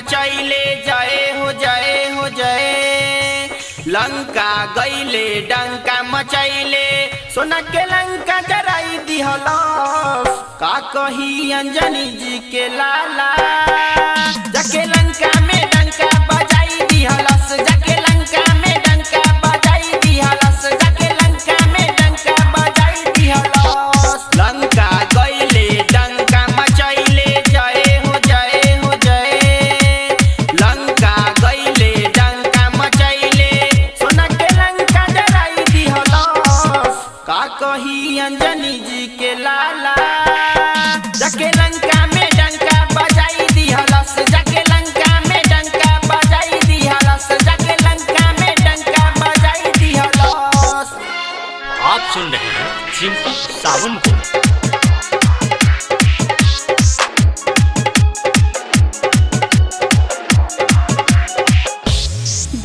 मचैले जय हो जय हो जय। लंका गईले डंका मचैले सोना के लंका जराई दिहलस। का कही अंजनी जी के लाला जाके लंका में डंका बजाई दिहलस। जाके लंका में डंका बजाई दिहलस। जाके लंका में डंका बजाई दिहलस। लंका गईले डंका मचैले जय हो जय हो जय। लंका गईले डंका मचैले सोना के लंका जराई दिहलस। का कही अंजनी जी के लाला जाके लंका में डंका बजाई दिहलस। जाके लंका में डंका बजाई दिहलस। जाके लंका में डंका बजाई दिहलस। आप सुन रहे हैं चिंटू सावन को।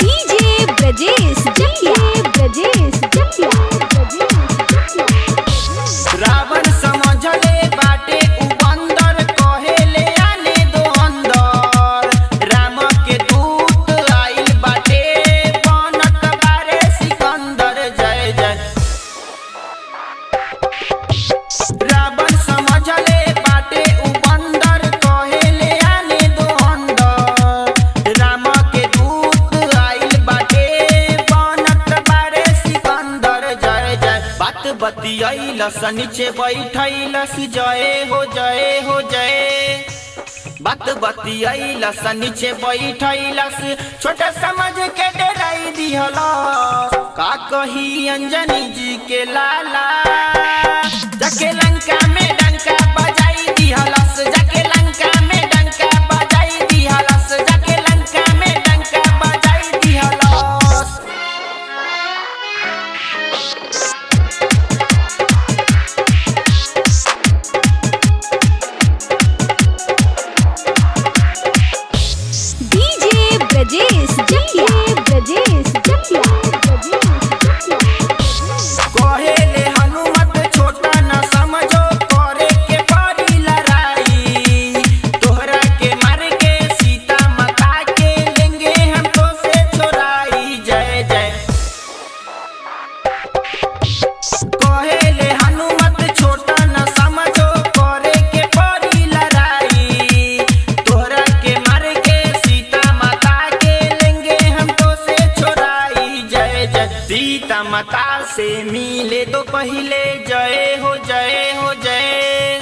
डीजे ब्रजेश रावण समझले बाटे उ बंदर कहेले आने दो अंदर। राम के दूत आइल बाटे बनत बारे सिकंदर जय जय। रावण समझले बाटे उ बंदर कहेले आने दो अंदर। राम के दूत आइल बाटे बनत बारे सिकंदर जय जय। बात बतियैलस नीचे बैठैलस जय हो जय हो जय। बात बतियैलस नीचे बैठैलस छोटा समझ के डराई दिहलस। का कही अंजनी जी के लाला जाके लंका में डंका बजाई दिहलस। जाके लंका में डंका बजाई दिहलस। जाके लंका में डंका बजाई दिहलस। डीजे ब्रजेश कहेले हनुमत छोटा न समझो करे के पड़ी लड़ाई। तोहरा के मार के सीता माता के लेंगे हम तो से छोड़ाई जय जय। कहेले हनुमत छोटा न समझो करे के पड़ी लड़ाई। तोहरा के मार के सीता माता के लेंगे हम तो से छोड़ाई जय जय। सीता माता से मिले तो पहले जय हो जय हो जय।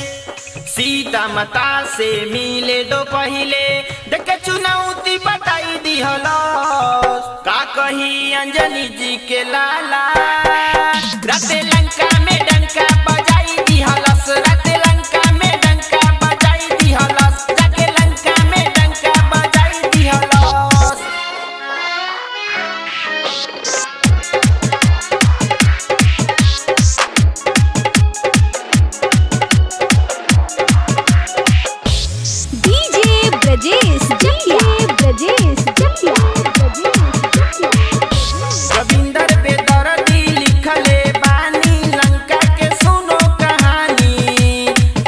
सीता माता से मिले तो पहले देख चुनौती बताई दिहलस। का कही अंजनी जी के लाला राते लंका में डंका बजाई दिहलस। राते लंका में डंका बजाई दिहलस। जाके लंका में डंका बजाई दिहलस। डीजे ब्रजेश रविंदर बेदर्दी लिखले बानी लंका के सुनो कहानी।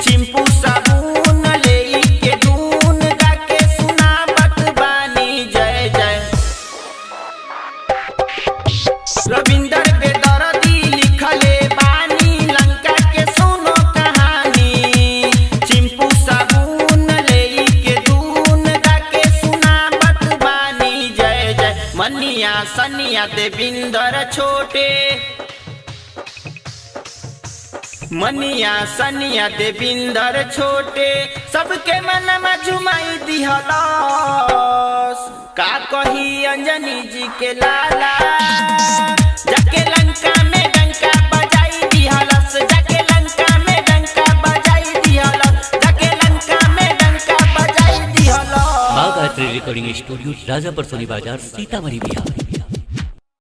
चिंपू साबुन लेई के दून गा के सुनावत बानी जय जय। रविंदर बेदर्दी लिखले बानी लंका के सुनो कहानी। चिंपू साबुन लेई के दून गा के सुनावत बानी जय जय। मनिया सनिया देविंदर छोटे मनिया सनिया देविंदर छोटे सबके मन में झुमाई दिहलस। का कही अंजनी जी के लाला जाके लंका में डंका बजाई दिहलस। जाके लंका में डंका बजाई दिहलस। जाके लंका में डंका बजाई दिहलस। बागायत्री रिकॉर्डिंग स्टूडियो राजापुर सोनी बाजार सीतामढ़ी बिहार।